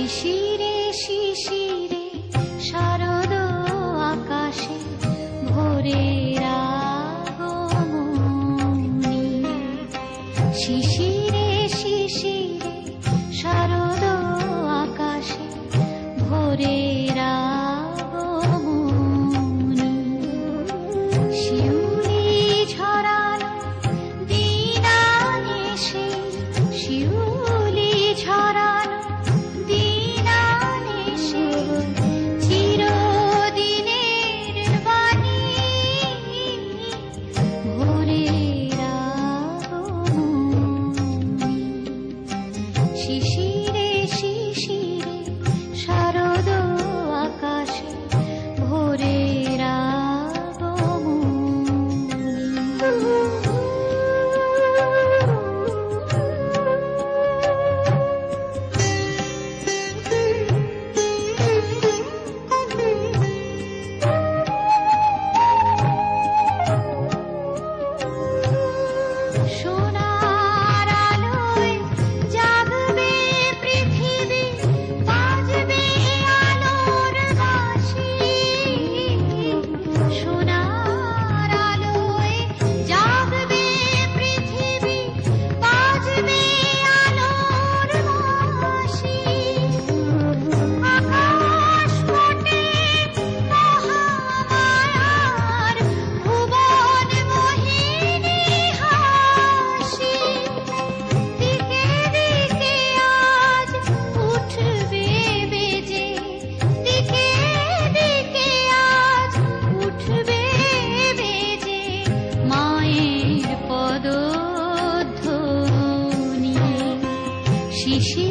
শিশিরে শিশিরে শারদ আকাশে ভোরের আগমনী। শিশিরে শিশিরে শারদ আকাশে ভোরের আগমনী। শিউলি ঝরানো দিনানিশে, শিউলি ঝরানো দিনানিশে চিরদিনের বাণী ভোরের আগমনী। শিশিরে শিশিরে শারদ আকাশে ভোরের সোনার আলোয় জাগবে পৃথিবী, বাজবে আলোর বাঁশি। সোনার আলোয় জাগবে পৃথিবী, বাজবে আলোর বাঁশি। আকাশ পটে মহামায়ার ভুবন মোহিনী হাসি। দিকে দিকে আজ উঠবে বেজে, দিকে দিকে আজ উঠবে বেজে মায়ের পদধ্বনি। শিশিরে